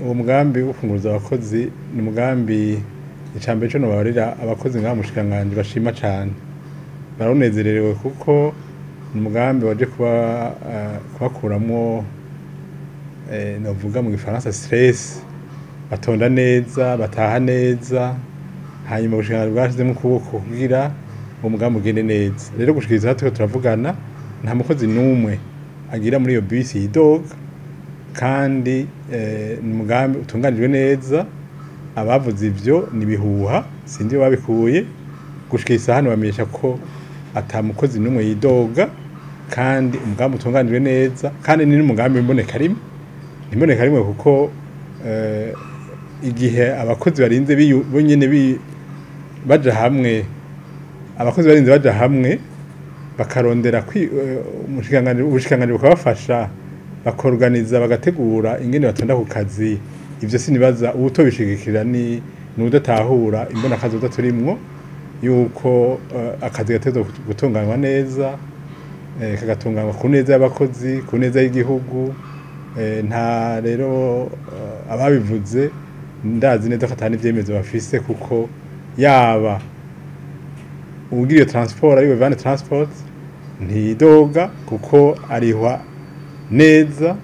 uwo mugambi wo kunguruza abakozi ni umugambi icambere cyo nobarira abakozi ngaha mushikanganje bashima cyane barunezererewe kuko ni umugambi waje kubakuramwo navuga mu gifaransa stress batonda neza bataha neza hanyuma ubushinganje bwashizemo ukuboko kugira uwo mugambi ugende neza rero gushikiriza hatwe turavugana nta mukozi numwe agira muri iyo bisi yidoga kandi ni umugambi utunganijwe neza abavuze ivyo nibihuha sindi babikuye gushikiriza hano bamenyesha ko atamukozi numwe yidoga kandi umugambi utunganijwe neza kandi ni n'umugambi mboneka rimwe kuko igihe abakozi barinze bonyene baja hamwe abakozi barinze baja hamwe bakarondera ubushikanganje bukabafasha bakorganiza bagategura ingene batonda ku kazi ivyo sinibaza ubutobishigikira ni udatahura imbona kazi udaturimwo yuko akazi gatezo gutunganywa neza kagatunganywa ku neza y'abakozi ku neza y'igihugu nta rero ababivuze ndazi neza ko atani ivyemezo bafise kuko yaba ugiye transport ari van transport ntidoga kuko arihwa neza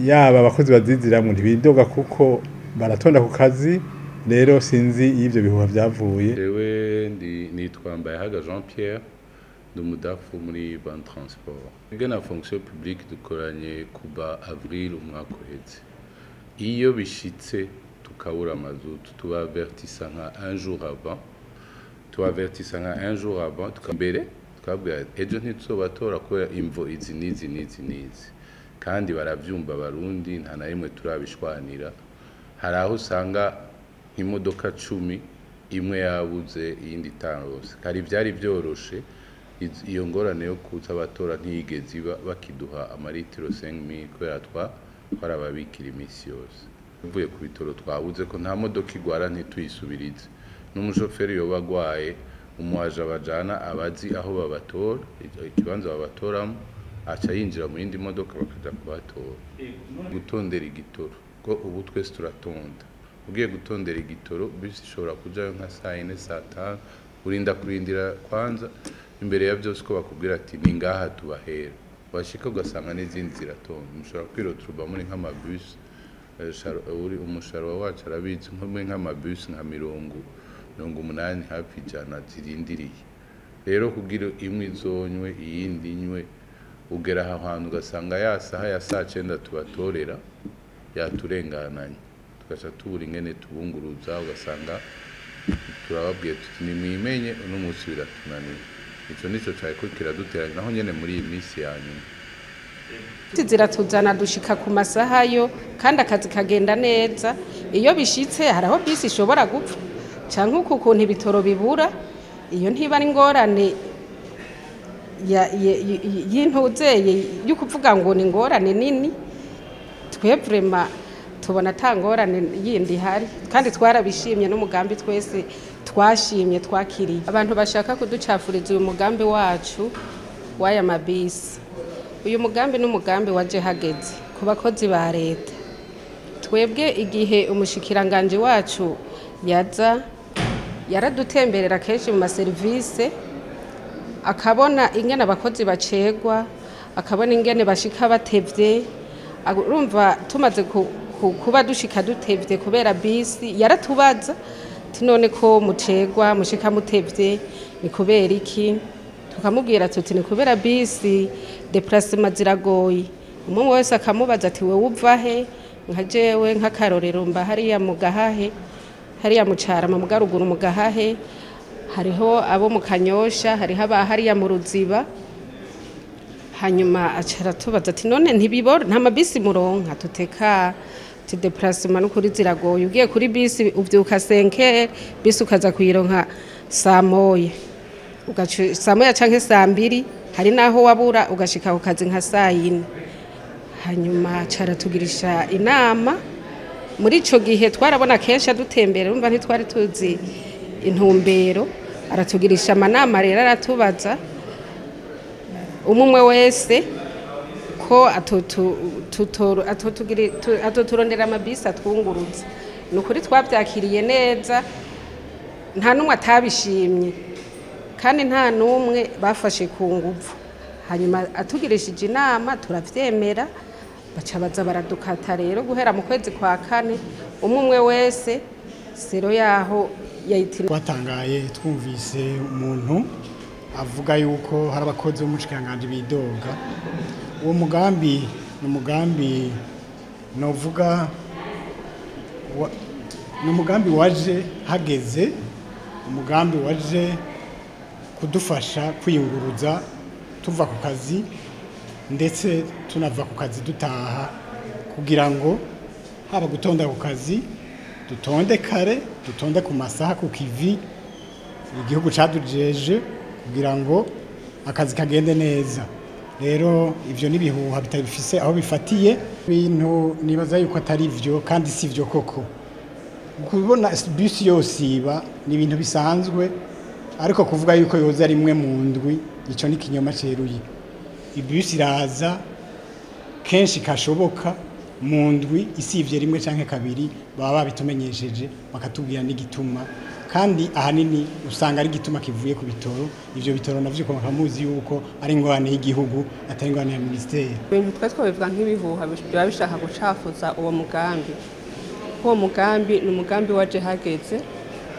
yaba abakozi baziziramwe ntibidoga kuko baratonda ku kazi rero sinzi y'ivyo bihuha byavuye jewe nitwa Mbayahaga Jean Pierre ndumudafu muri van transport na fonction publique dukoranye kuba avril umwaka uheze iyo bishitse tukabura amazutu tubavertisa nka un jour avant tukambere twabwira ejo ntitsobatora kubera imvo izi nizi kandi baravyumva barundi nta na rimwe turabishwanira hari aho usanga imodoka 10 imwe yabuze iyindi tarose kari byari byoroshe iyo ngorane yo kuza abatora ntiyigeze bakiduha amaritiro 5000 kubera twarababikira imisi yose uvuye ku bitoro twabuze ko nta modoka igwara ntituyisubirize n'umushoferi yobagwaye umuaje abajana abazi aho babatora ikibanza babatoramo acha yinjira mu yindi modoka bakaja kubatora gutondera igitoro ko ubu twese turatonda ugiye gutondera igitoro bisi ishobora kujayo nka saa 4 saa 5 urinda kurindira kwanza imbere ya byose ko bakubwira ati ni ngaha tubahera washika ugasanga n'izindi ziratonda mushobora kwirotuba muri nk'amabus umusharo wacu arabizi nk'amabus nka 80 hafi jana zirindiriye rero kugira imwe izonywe iyindi nywe ugera ahantu ugasanga yasaha ya saa 9 tubatorera yaturengananye tugaca tubura ingene tubunguruza ugasanga turababwiye tuti nimwimenye uno munsi biratunaniye ico nico cyariko kiraduteranya naho nyene muri iyi minsi yanyuma ziratuzana dushika ku masaha yo kandi akazi kagenda neza iyo bishitse haraho bisi ishobora gupfa canke ukuntu ibitoro bibura iyo ntiba ari ngorane y'intuzeye y'ukuvuga ngo ni ngorane nini twevurema tubona atangorane yindi hari kandi twarabishimye n'umugambi twese twashimye twakiriye abantu bashaka kuducafuriza uyu mugambi wacu w'aya mabisi uyu mugambi n'umugambi waje hageze ku bakozi ba leta twebwe igihe umushikiranganje wacu yaza yaradutemberera kenshi mu maserivise akabona ingene abakozi bacegwa akabona ingene bashika batevye urumva tumaze kuba dushika dutevye kubera bisi yaratubaza tinone ko mucegwa mushika mutevye ni kubera iki tukamubwira tuti ni kubera bisi déplacement ziragoye umwe wese akamubaza ati wewe uva he nka jewe nk'akarorero mba hariya mu Gahahe hariya mu Carama mu Garuguru mu Gahahe hariho abo mu Kanyosha hariho hariya mu Ruziba hanyuma acara tubaza ati none ntibibora nta mabisi muronka tuteka ti déplacement no kuri ziragoye ugiye kuri bisi uvyuka 5 bisi ukaza kuyironka saa moya ugacu saa moya canke saa 2 hari naho wabura ugashika ku kazi nka saa 4 hanyuma cara tugirisha inama muri ico gihe twarabona kenshi adutembera urumva ntitwari tuzi intumbero aratugirisha amanama rero aratubaza umwe wese ko atoturondera amabisi atwunguruza ni ukuri twabyakiriye neza nta n'umwe atabishimye kandi nta n'umwe bafashe ku nguvu hanyuma atugirishije inama turavyemera baca baza baradukata rero guhera mu kwezi kwa kane umwe wese sero yaho yayitina. Twatangaye twumvise umuntu avuga yuko hari abakozi b'umushikiranganje bidoga. Uwo mugambi ni umugambi novuga ni umugambi waje hageze, umugambi waje kudufasha kwiyunguruza tuva ku kazi ndetse tunava ku kazi dutaha, kugira ngo haba gutonda ku kazi dutonde kare, dutonde ku masaha ku kivi igihugu cadujeje kugira ngo akazi kagende neza. Rero ivyo nibihuha bitabifise aho bifatiye, ibintu nibaza yuko atari ivyo kandi si ivyo koko. Kubona bus yose iba ni ibintu bisanzwe, ariko kuvuga yuko yoza rimwe mu ndwi ico ni kinyoma ceruye. Ibus iraza kenshi kashoboka mu ndwi isivye rimwe canke kabiri, baba babitumenyesheje bakatubwira n'igituma, kandi ahanini usanga ari igituma kivuye ku bitoro. Ivyo bitoro navyo ko bakamuzi yuko ari ingorane y'igihugu atari ingorane ya ministeri. Ibintu twabivuga nk'ibihuha biba bishaka gucafuza uwo mugambi. Uwo mugambi ni umugambi waje hageze,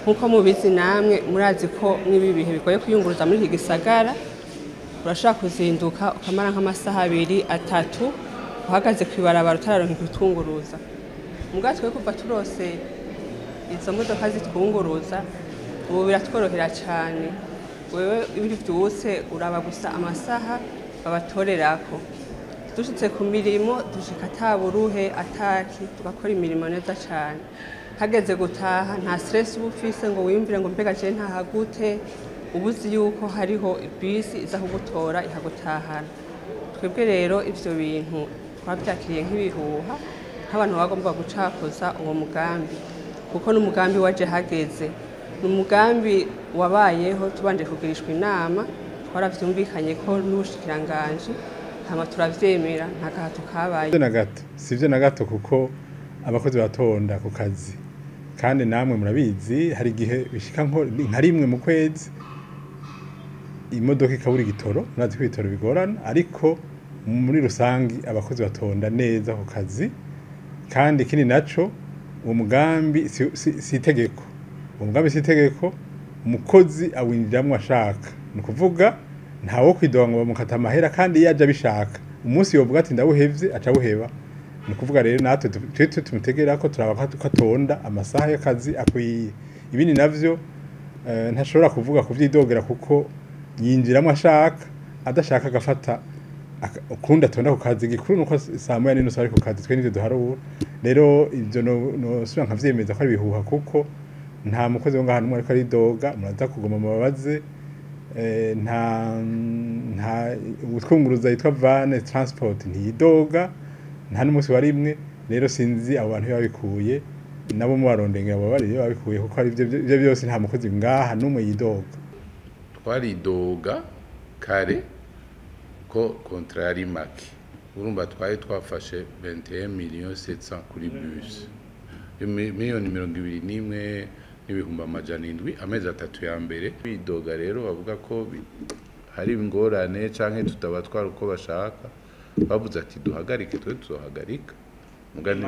nkuko mubizi namwe murazi ko n'ibi bihe bigoye kuyunguruza muri iki gisagara, urashaka kuzinduka ukamara nk'amasaha 2-3 uhagaze kwibarabara utararonka kutunguruza. Mugatwe kuva turose izo modoka zitwunguruza ubu biratworohera cyane. Wewe ibiri byose uraba gusa amasaha babatorerako. Dushitse ku mirimo dushika taburuhe ataki tugakora imirimo neza cyane. Hageze gutaha nta stress ubufise ngo wiyumvire ngo mbega je ntahagute, ubuzi yuko hariho bisi iza kugutora ihagutahana. Twebwe rero ivyo bintu twabyakiriye nk'ibihuha, nk'abantu bagomba gucakoza uwo mugambi, kuko n'umugambi waje hageze. N'umugambi wabayeho tubanje kugirishwa inama, twaravyumvikanye ko n'ubushikiranganje hama turavyemera nta gahato kabaye. Sivyo na gato kuko abakozi batonda ku kazi, kandi namwe murabizi hari igihe bishika nka rimwe mu kwezi imodoka ikabura igitoro, murazi ko ibitoro bigorana, ariko muri rusangi abakozi batonda neza ku kazi. Kandi ikindi naco uwo mugambi si itegeko, uwo mugambi si itegeko, umukozi awinjiramwo ashaka. Ni ukuvuga ntawo kwidoga ngo bamukata amahera, kandi yaje abishaka umunsi yovuga ati ndawuhevye aca buheba. Ni ukuvuga rero natwe tumutegera ko turaba katonda amasaha y'akazi akwiye. Ibindi navyo ntashobora kuvuga kuvyidogera kuko yinjiramwo ashaka, adashaka agafata ukundi atonda ku kazi. Gikuru nuko saa moya n'inusu ari ku kazi, twe nivyo duharura. Rero ivyo nosubira nkavyemeza ko ari ibihuha, kuko nta mukozi wo ngahantu ariko aridoga. Muraza kuguma mubabaze, nta utwunguruza yitwa van transport ntiyidoga, nta n'umunsi wa rimwe. Rero sinzi abo bantu babikuye, nabo mubarondengera abo bari babikuye, kuko ari ivyo byose nta mukozi ngaha n'umwe yidoga. Twaridoga kare ko contrari make, urumva twari twafashe 21,700,000 kuri bus, miliyoni 21 n'ibihumbi amajana 7 amezi 3 ya mbere. Bidoga rero bavuga ko hari ingorane canke tutabatwara uko bashaka, bavuze ati duhagarike, twe tuzohagarika. Mugani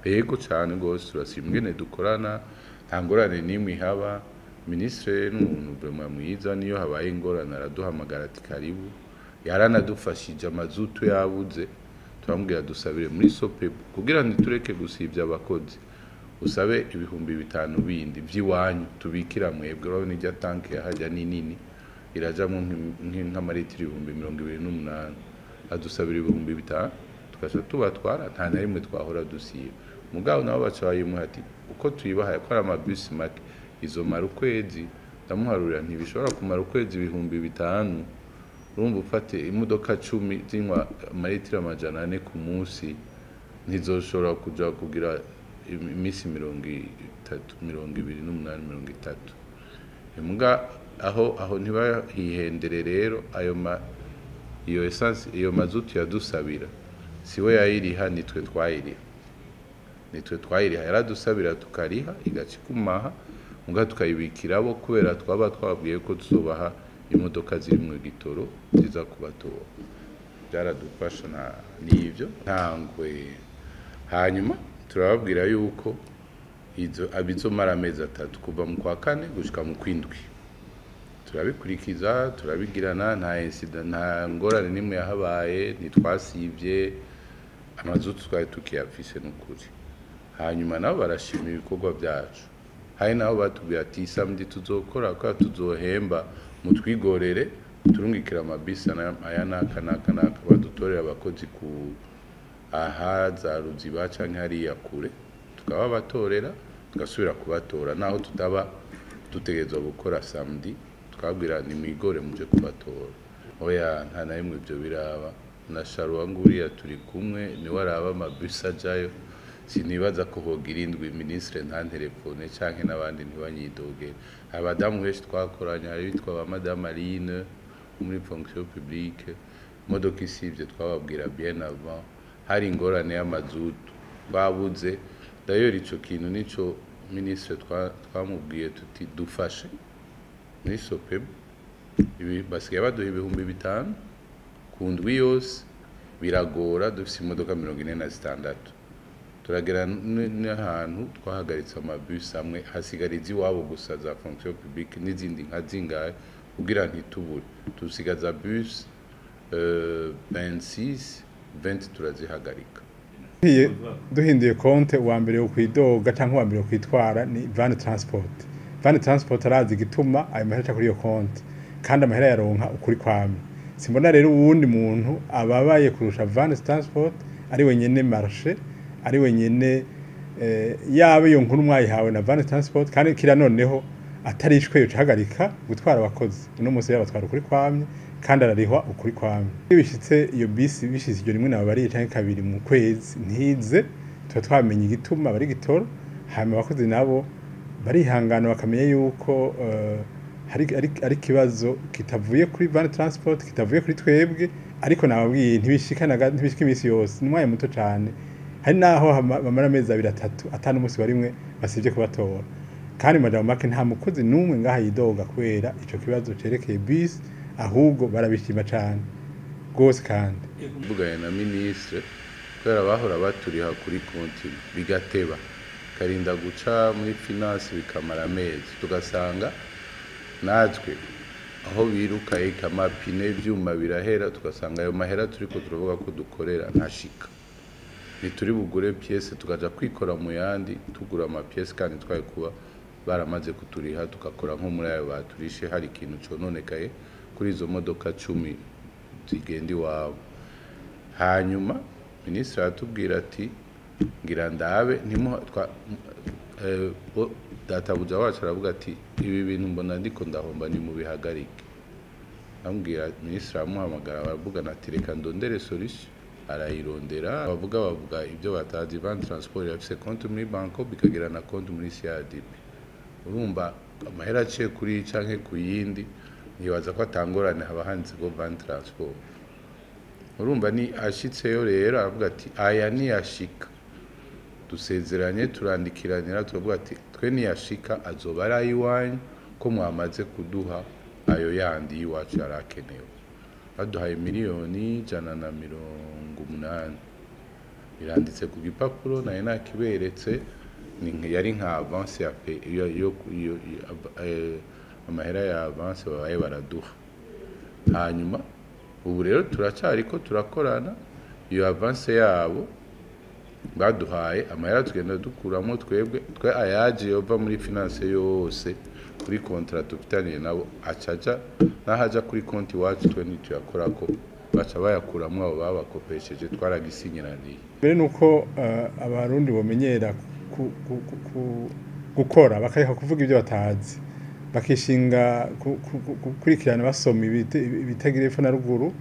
yego cyane gose turashima ingene dukorana, nta ngorane nimwe ihaba. Ministre n'umuntu mwiza, niyo habaye ingorane araduhamagara ati karibu. Yaranadufashije amazutu yabuze, twambwira dusabire muri sope kugira ntitureke gusivya abakozi, usabe ibihumbi 5 bindi vy'iwanyu tubikira mwebwe. Urabona ijya tanki yahajya ni nini, irajamwo nk'amaritiro 28,000, adusabira ibihumbi 5 tukaca tubatwara, nta na rimwe twahora dusiba. Mugabo nabo bacayimuha ati uko tuyibahaye ko ari amabisi make, izo mara ukwezi. Ndamuharurira ntibishobora kumara ukwezi 5,000. Urumva ufate imodoka 10 zinywa amaritiro 400 ku munsi, ntizoshobora kuja kugira imisi 28-30. Muga aho ntibahihendere rero, ayo iyo essence iyo mazutu yadusabira siwe yayiriha nitwe twayiriha yaradusabira tukariha igacikumaha muga tukayibikirabo kubera twaba twabwiye ko tuzobaha imodoka ziri mu gitoro ziza kubatora byaradufasha n'ivyo ntangwe hanyuma turababwira yuko abizomara amezi 3 kuva mu kwa kane gushika mu kwindwi turabikurikiza turabigirana nta incident nta ngorane nimwe yahabaye nitwasivye amazutu twari tukiyafise n'ukuri hanyuma nabo barashima ibikorwa byacu hari nabo batubwira ati samedi tuzokora ko tuzohemba mutwigorere turungikira amabisi aya naka badutorera abakozi ku aha za Ruziba canke hariya kure tukaba batorera tugasubira kubatora naho tutaba dutegerezwa gukora samedi twabwira ni mwigore muje kubatora oya nta na rimwe ibyo biraba na Sharuwa nguriya turi kumwe ni waraba amabisi ajayo sinibaza ko hogira indwi ministre nta telefone canke nabandi ntibanyidogera abadamu benshi twakoranye hari bitwa ba madame Aline muri fonction publique modoka isivye twababwira bien avant hari ingorane y'amazutu babuze d'ailleurs ico kintu nico ministre twamubwiye tuti dufashe ni sope ibi basigaye baduha ibihumbi 5 ku ndwi yose biragora dufise imodoka 46 turagera n'ahantu twahagaritse amabus amwe hasigariza iwabo gusa za fonction publique n'izindi nka zingahe kugira ntitubure tusigaza bus 26 20 turazihagarika duhinduye konte wa mbere yo kwidoga cyangwa wa mbere yo kwitwara ni van transport arazi gituma ayo mahera kuri iyo konte kandi amahera yaronka ukuri kwame simbona rero uwundi muntu ababaye kurusha van transport ari wenyene marché ari wenyene yaba iyo nkuru mwayihawe na van transport kandi kira noneho atarishwe yo cahagarika gutwara abakozi uno munsi yabatwara ukuri kwamye kandi ararihwa ukuri kwamye bishitse iyo bisi bishitse rimwe nabari canke kabiri mu kwezi ntize twamenye igituma bari gitoro hama abakozi nabo barihangana bakamenya yuko hari kibazo kitavuye kuri van transport kitavuye kuri twebwe ariko nababwiye ntibishika imisi yose nimwaye muto cyane hari naho bamara amezi 2-3 atanu umunsi barimwe basivye kubatora kandi madame make nta mukozi numwe ngaha yidoga kwera ico kibazo cerekeye bisi ahubwo barabishima cyane gose kandi mvugaye na ministre kwera bahora baturiha kuri konti bigateba karinda guca muri finance bikamara amezi tugasanga natwe aho biruka ikamapine ivyuma birahera tugasanga ayo mahera turiko turavuga ko dukorera ntashika nituri bugure pièce tukaja kwikora mu yandi tugura ama pièce kandi twaye kuba baramaze kuturiha tukakora nko muri ayo baturishe hari ikintu cononekaye kuri izo modoka 10 zigenda iwabo hanyuma ministre atubwira ati ngira ndabe databuja wacu aravuga ati ibi bintu mbona ndiko ndahomba ni mu bihagarike ambwira ministre amuhamagara baravuga ati reka ndondere solution arayirondera bavuga ibyo batazi van transport yafise konti muri banko bikagira na konti muri CRDB urumva amahera aciye kuri canke kuyindi nibaza ko atangorane haba handitse go van transport urumva ni ashitseyo rero aravuga ati aya ni yashika dusezeranye turandikiranira turavuga ati twe ni yashika azoba ari iwanyu ko mwamaze kuduha ayo yandi iwacu yarakenewe baduhaye miliyoni 180 biranditse ku gipapuro naye nakiberetse yari nka avance ya amahera ya avance babaye baraduha hanyuma ubu rero turacariko turakorana iyo avance yabo baduhaye amahera tugenda dukuramo twe ayaje yova muri finance yose kuri contrat tufitanye nabo acaja nahaja kuri konti wacu twe nituyakora ko baca bayakuramo abo babakopesheje twaragisinyiraniye mbere nuko abarundi bomenyera gukora bakareka kuvuga ibyo batazi bakishinga kurikirana basoma ibitagira epfo na ruguru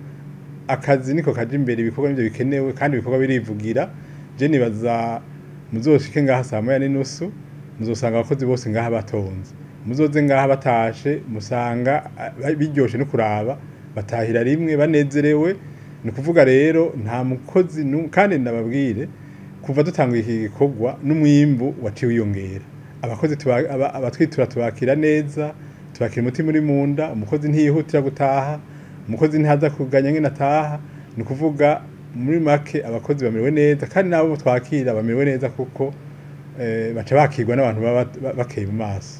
akazi niko kaje imbere ibikorwa n'ibyo bikenewe kandi ibikorwa birivugira je nibaza muzoshike ngaha saa 9:30 muzosanga abakozi bose ngaha batonze muzoze ngaha batashe musanga biryoshe no kuraba batahira rimwe banezerewe. Ni ukuvuga rero nta mukozi kandi ndababwire kuva dutanguye iki gikorwa n'umwimbu waciye wiyongera. Abakozi abatwitura tubakira neza, tubakira umutima uri mu nda, umukozi ntiyihutira gutaha, umukozi ntaza kuganya ngene ataha. Ni ukuvuga muri make abakozi bamerewe neza kandi nabo twakira bamerewe neza kuko baca bakirwa n'abantu bakeye mu maso.